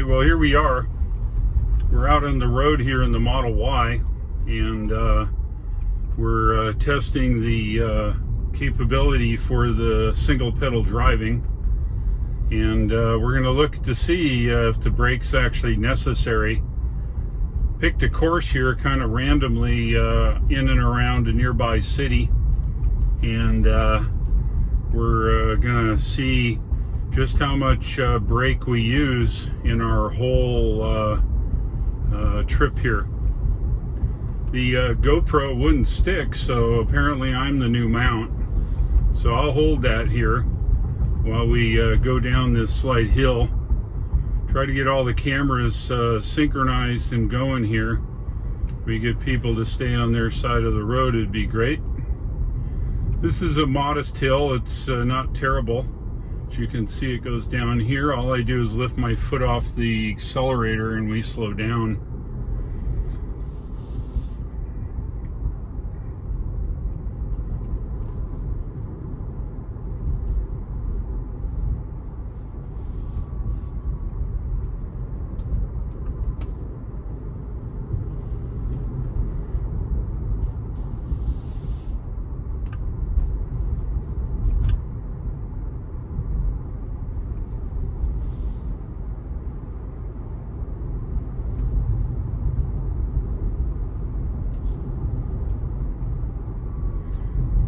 Okay, well here we are. We're out on the road here in the Model Y, and we're testing the capability for the single pedal driving, and we're going to look to see if the brake's actually necessary. Picked a course here kind of randomly in and around a nearby city, and we're going to see just how much brake we use in our whole trip here. The GoPro wouldn't stick, so apparently I'm the new mount. So I'll hold that here while we go down this slight hill. Try to get all the cameras synchronized and going here. If we get people to stay on their side of the road, it'd be great. This is a modest hill. It's not terrible. As you can see, it goes down here. All I do is lift my foot off the accelerator and we slow down.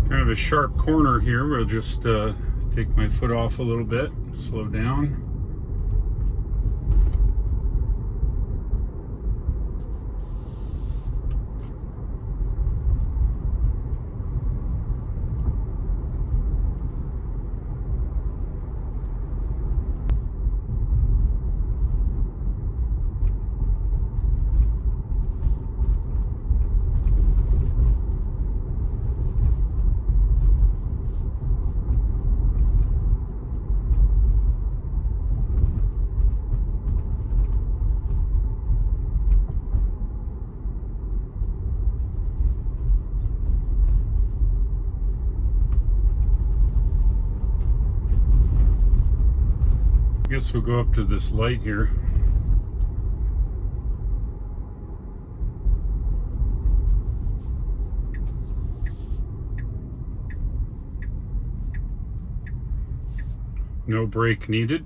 Kind of a sharp corner here. We'll just take my foot off a little bit, slow down. I guess we'll go up to this light here. No brake needed.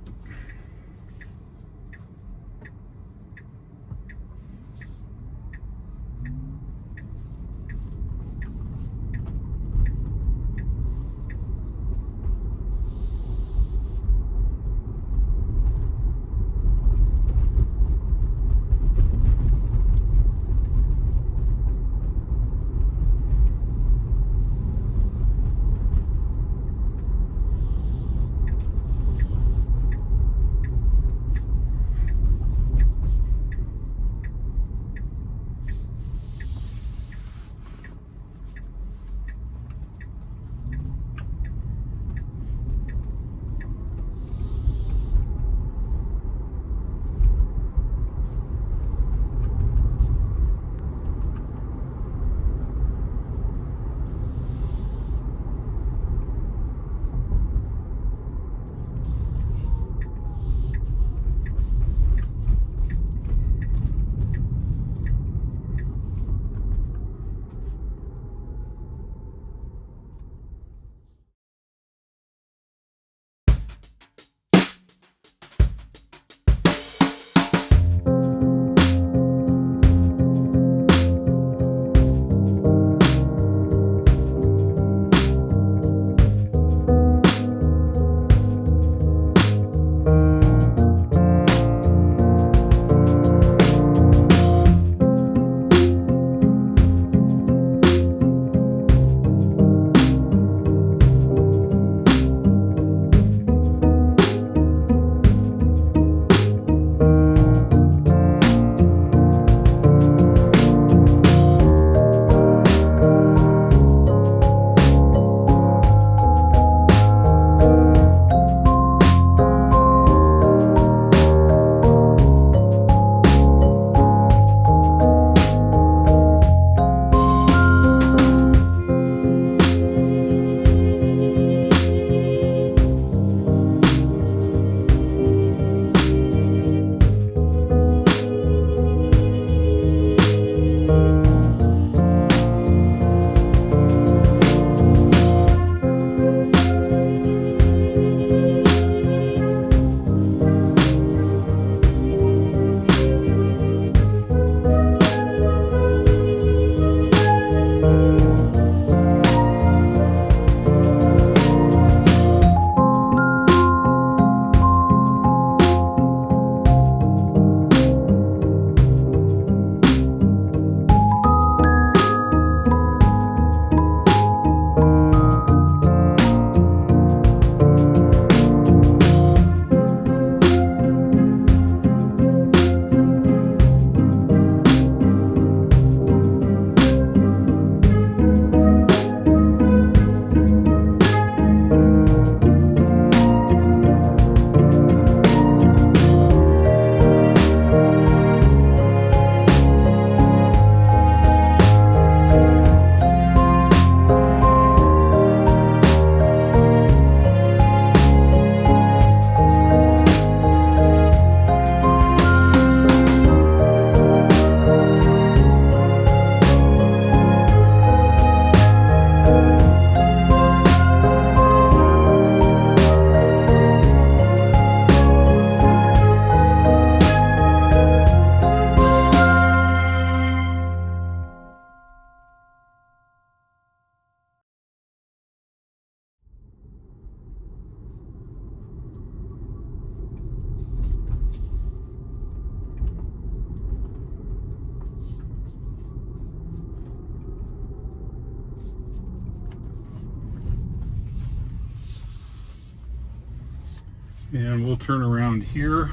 And we'll turn around here.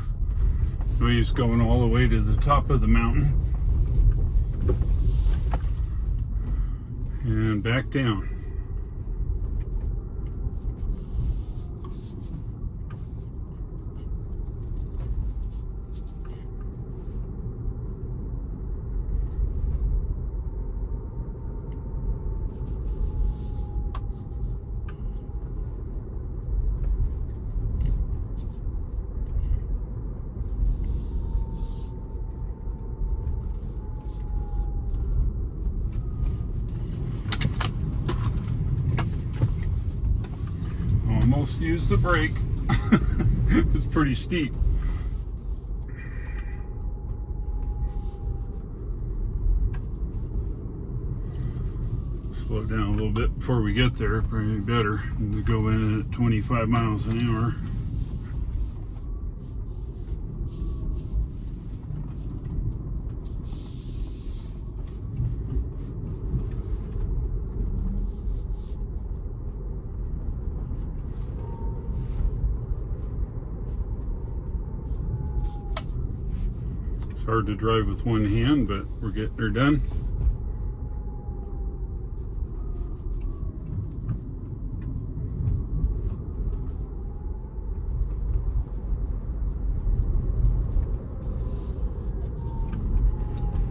He's going all the way to the top of the mountain. And back down. Almost used the brake. It's pretty steep. Slow down a little bit before we get there. Probably better to go in at 25 miles an hour. Hard to drive with one hand, but we're getting her done.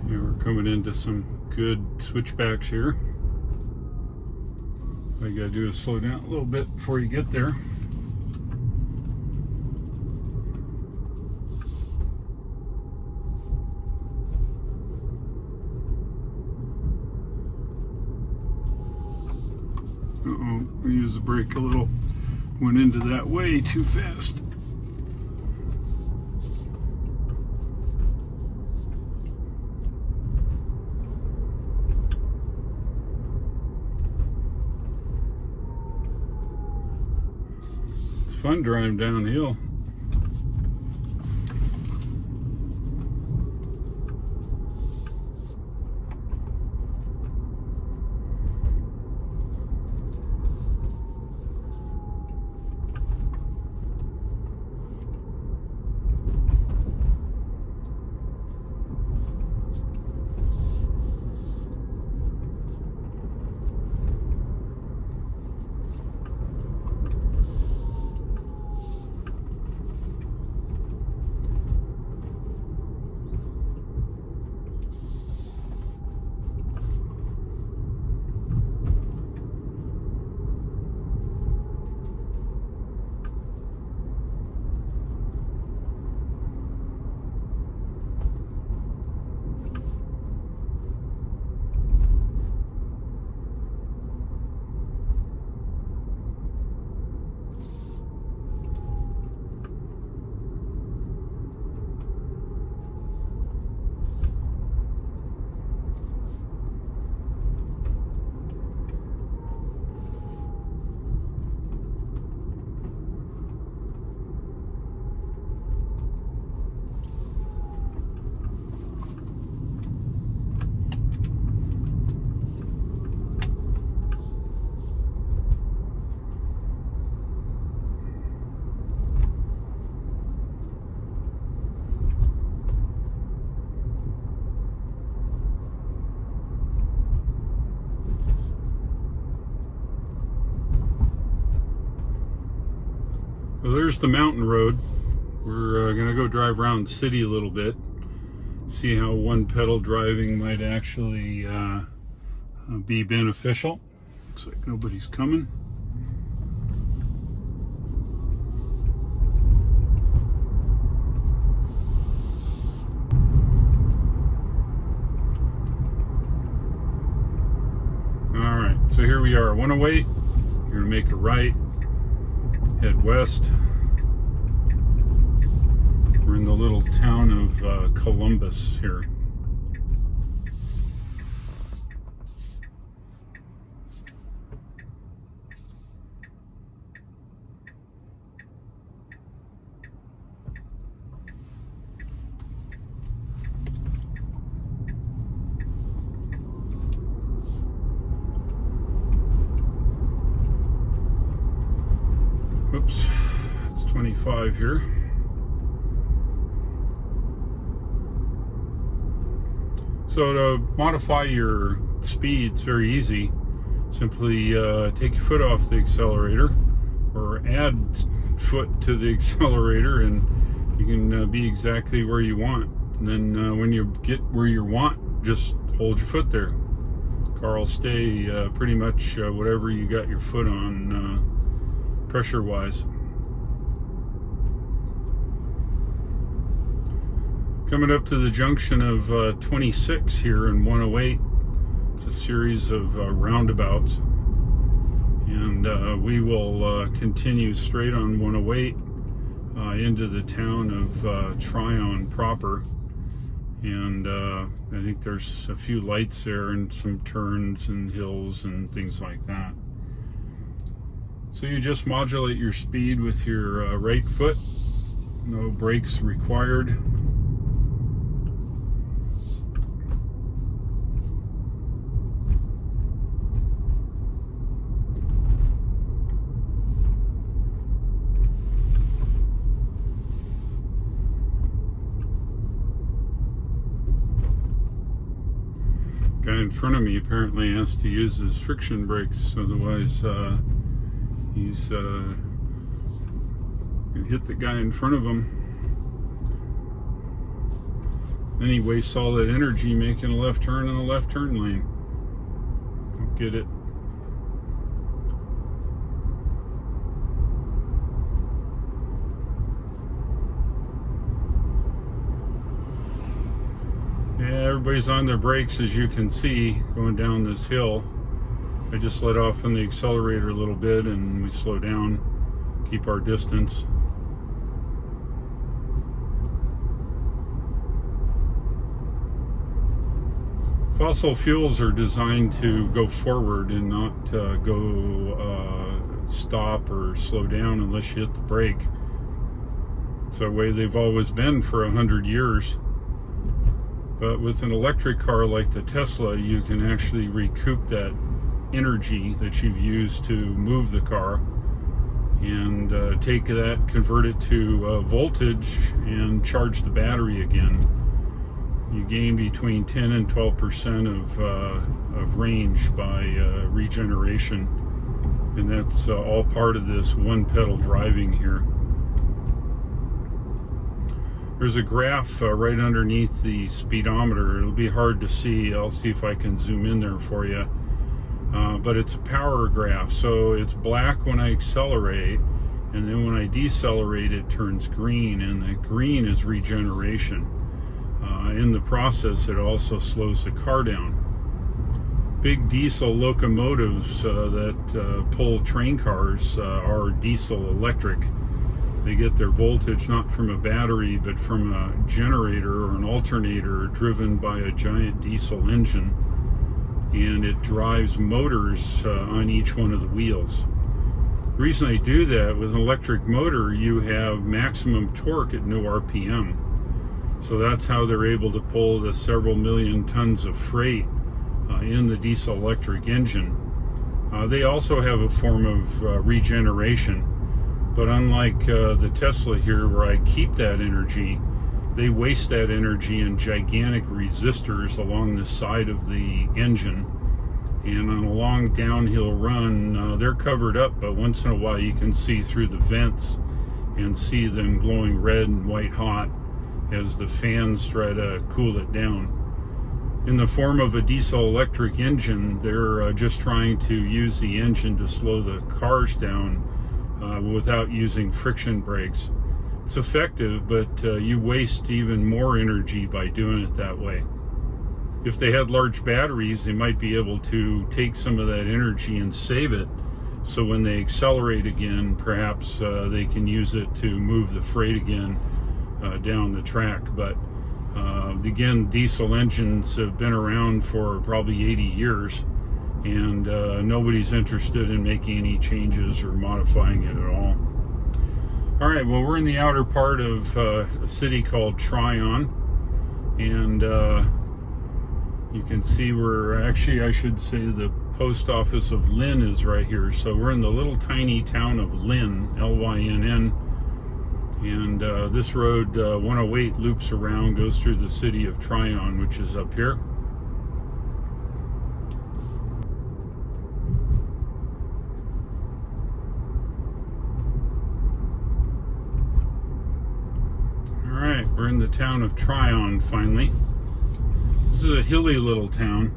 Yeah, we're coming into some good switchbacks here. All you gotta do is slow down a little bit before you get there. Uh-oh, we used the brake a little. Went into that way too fast. It's fun driving downhill. Well, there's the mountain road. We're gonna go drive around the city a little bit, see how one pedal driving might actually be beneficial. Looks like nobody's coming. All right, so here we are, 108. You're gonna make a right, head west. We're in the little town of Columbus here. Whoops, it's 25. 105 here. So to modify your speed, it's very easy. Simply take your foot off the accelerator or add foot to the accelerator, and you can be exactly where you want. And then when you get where you want, just hold your foot there. Car will stay pretty much whatever you got your foot on pressure wise. Coming up to the junction of 26 here and 108. It's a series of roundabouts, and we will continue straight on 108 into the town of Tryon proper. And I think there's a few lights there and some turns and hills and things like that. So you just modulate your speed with your right foot. No brakes required. Guy in front of me apparently has to use his friction brakes, otherwise he's gonna hit the guy in front of him. Then he wastes all that energy making a left turn in the left turn lane. Don't get it. Yeah, everybody's on their brakes, as you can see, going down this hill. I just let off on the accelerator a little bit and we slow down, keep our distance. Fossil fuels are designed to go forward and not stop or slow down unless you hit the brake. It's the way they've always been for 100 years. But with an electric car like the Tesla, you can actually recoup that energy that you've used to move the car and take that, convert it to voltage, and charge the battery again. You gain between 10 and 12% of range by regeneration, and that's all part of this one pedal driving here. There's a graph right underneath the speedometer. It'll be hard to see. I'll see if I can zoom in there for you. But it's a power graph. So it's black when I accelerate, and then when I decelerate, it turns green, and the green is regeneration. In the process, it also slows the car down. Big diesel locomotives that pull train cars are diesel electric. They get their voltage not from a battery, but from a generator or an alternator driven by a giant diesel engine, and it drives motors on each one of the wheels. The reason I do that, with an electric motor, you have maximum torque at no RPM. So that's how they're able to pull the several million tons of freight in the diesel electric engine. They also have a form of regeneration. But unlike the Tesla here, where I keep that energy, they waste that energy in gigantic resistors along the side of the engine. And on a long downhill run, they're covered up, but once in a while you can see through the vents and see them glowing red and white hot as the fans try to cool it down. In the form of a diesel electric engine, they're just trying to use the engine to slow the cars down without using friction brakes. It's effective, but you waste even more energy by doing it that way. If they had large batteries, they might be able to take some of that energy and save it, so when they accelerate again, perhaps they can use it to move the freight again down the track. But again, diesel engines have been around for probably 80 years, and nobody's interested in making any changes or modifying it at all. All right, well, we're in the outer part of a city called Tryon, and you can see we're actually, I should say, the post office of Lynn is right here. So we're in the little tiny town of Lynn, Lynn. And this road 108 loops around, goes through the city of Tryon, which is up here. Alright, we're in the town of Tryon finally. This is a hilly little town.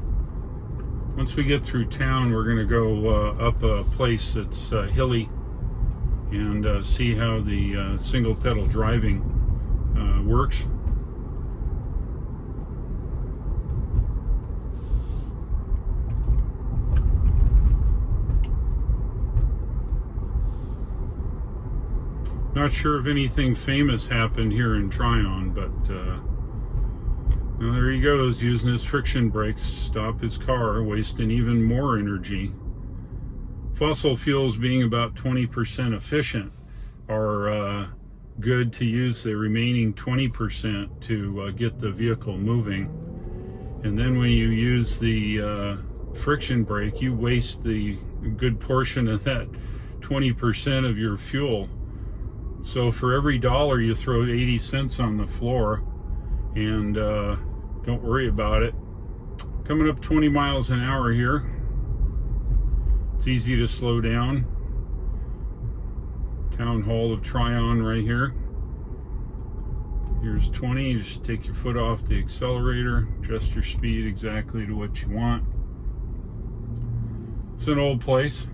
Once we get through town, we're going to go up a place that's hilly and see how the single pedal driving works. Not sure if anything famous happened here in Tryon, but well, there he goes, using his friction brakes to stop his car, wasting even more energy. Fossil fuels, being about 20% efficient, are good to use the remaining 20% to get the vehicle moving. And then when you use the friction brake, you waste the good portion of that 20% of your fuel. So for every $1 you throw 80 cents on the floor, and don't worry about it. Coming up 20 miles an hour here. It's easy to slow down. Town Hall of Tryon right here. Here's 20. You just take your foot off the accelerator, adjust your speed exactly to what you want. It's an old place.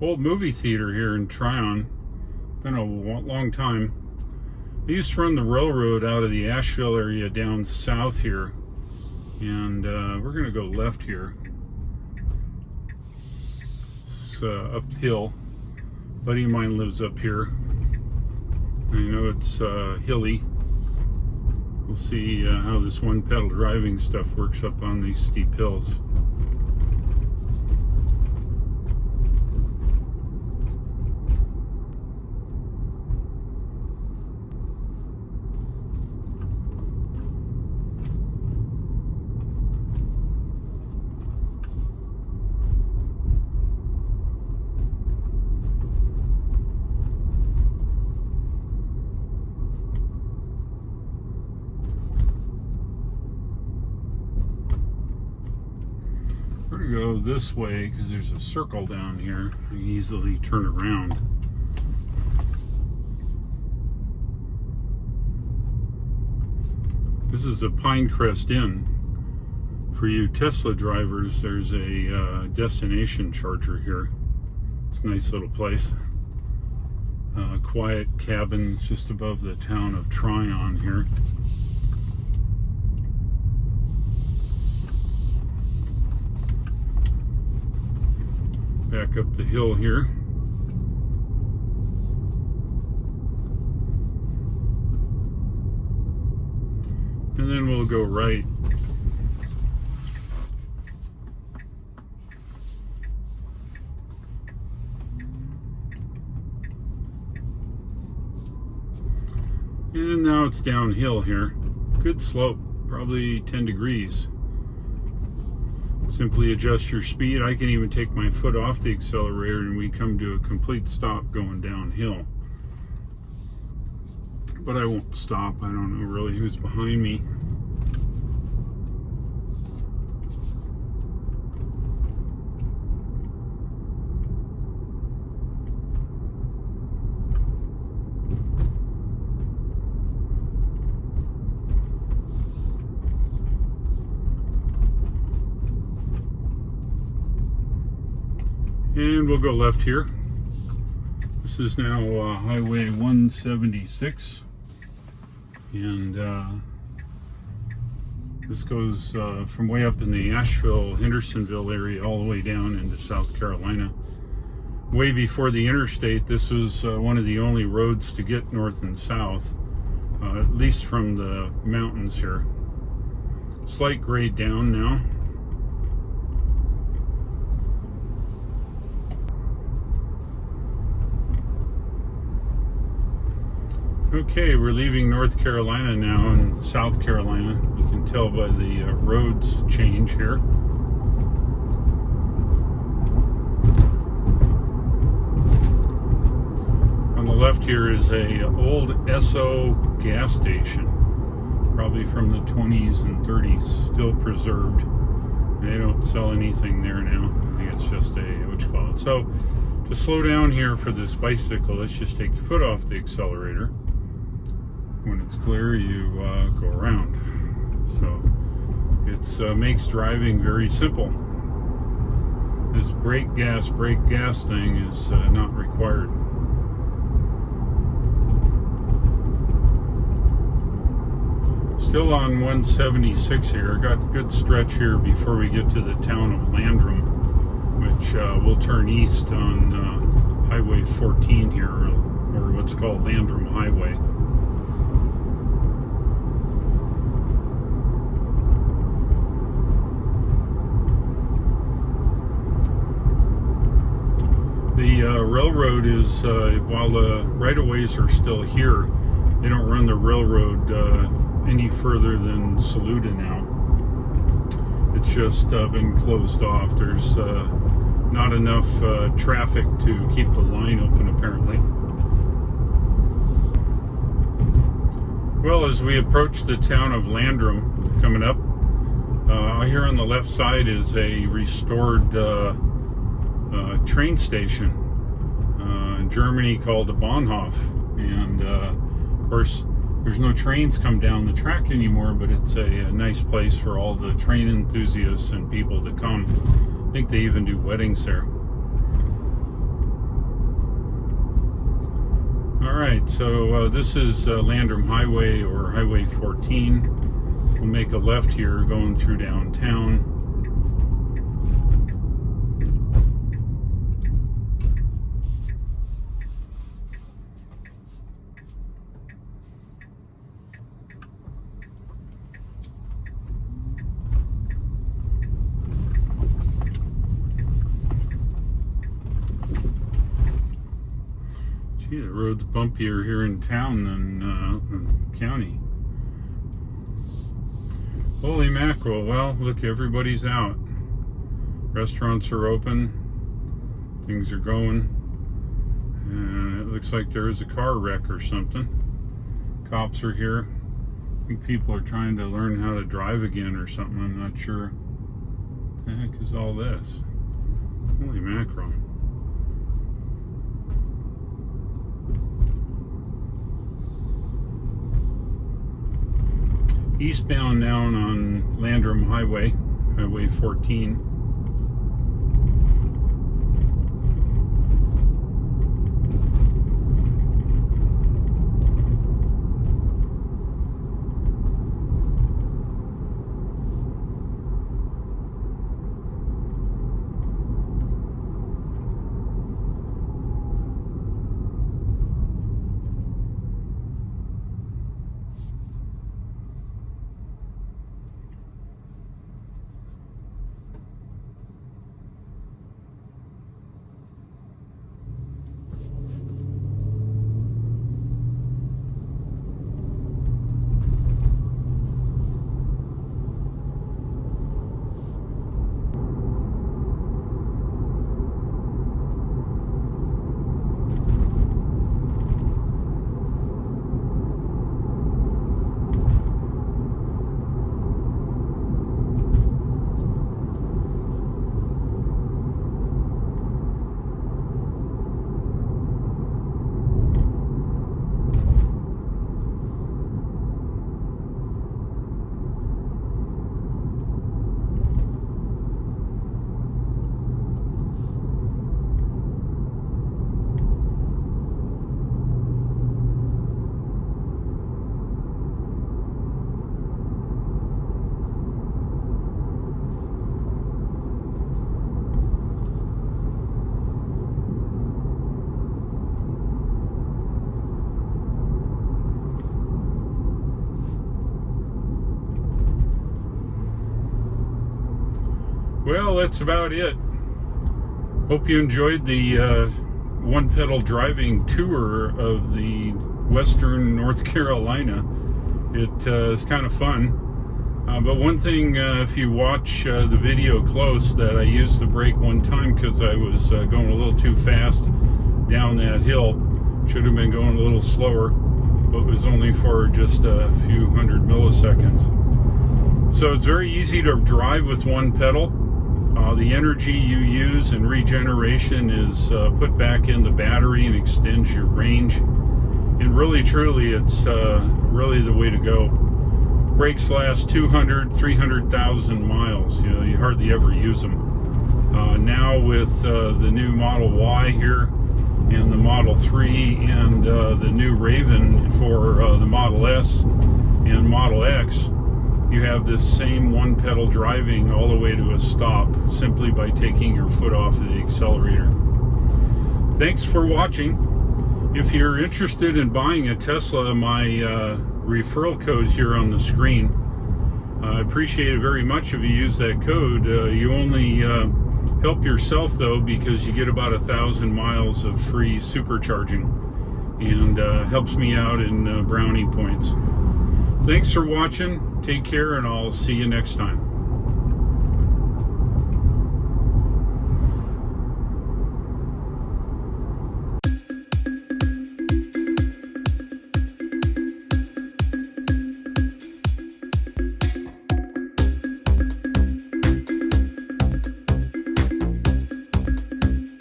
Old movie theater here in Tryon. Been a long time. They used to run the railroad out of the Asheville area down south here, and we're going to go left here. It's uphill. A buddy of mine lives up here. I know it's hilly. We'll see how this one pedal driving stuff works up on these steep hills. We're going to go this way because there's a circle down here. I can easily turn around. This is the Pinecrest Inn. For you Tesla drivers, there's a destination charger here. It's a nice little place. Quiet cabin just above the town of Tryon here. Back up the hill here. And then we'll go right. And now it's downhill here. Good slope, probably 10 degrees. Simply adjust your speed. I can even take my foot off the accelerator and we come to a complete stop going downhill. But I won't stop. I don't know really who's behind me. And we'll go left here. This is now Highway 176. And this goes from way up in the Asheville, Hendersonville area all the way down into South Carolina. Way before the interstate, this was one of the only roads to get north and south, at least from the mountains here. Slight grade down now. Okay, we're leaving North Carolina now and South Carolina. You can tell by the roads change here. On the left here is a old Esso gas station, probably from the 20s and 30s, still preserved. They don't sell anything there now. I think it's just a, what you call it. So to slow down here for this bicycle, let's just take your foot off the accelerator. When it's clear, you go around. So it makes driving very simple. This brake gas thing is not required. Still on 176 here. Got a good stretch here before we get to the town of Landrum, which will turn east on Highway 14 here, or what's called Landrum Highway. The railroad is, while the right-of-ways are still here, they don't run the railroad any further than Saluda now. It's just been closed off. There's not enough traffic to keep the line open, apparently. Well, as we approach the town of Landrum coming up, here on the left side is a restored train station in Germany called the Bahnhof, and of course there's no trains come down the track anymore, but it's a nice place for all the train enthusiasts and people to come. I think they even do weddings there. Alright, so this is Landrum Highway, or Highway 14. We'll make a left here going through downtown. Gee, the road's bumpier here in town than county. Holy mackerel. Well, look, everybody's out. Restaurants are open. Things are going. And it looks like there is a car wreck or something. Cops are here. I think people are trying to learn how to drive again or something. I'm not sure. What the heck is all this? Holy mackerel. Eastbound down on Landrum Highway, Highway 14. Well, that's about it. Hope you enjoyed the one pedal driving tour of the western North Carolina. It is kind of fun. But one thing, if you watch the video close, that I used the brake one time because I was going a little too fast down that hill. Should have been going a little slower, but it was only for just a few hundred milliseconds. So it's very easy to drive with one pedal. The energy you use in regeneration is put back in the battery and extends your range. And really, truly, it's really the way to go. Brakes last 200, 300,000 miles. You know, you hardly ever use them. Now with the new Model Y here, and the Model 3, and the new Raven for the Model S and Model X, you have this same one pedal driving all the way to a stop simply by taking your foot off of the accelerator. Thanks for watching. If you're interested in buying a Tesla, my referral code here on the screen, I appreciate it very much if you use that code. You only help yourself though, because you get about 1,000 miles of free supercharging, and helps me out in brownie points. Thanks for watching. Take care, and I'll see you next time.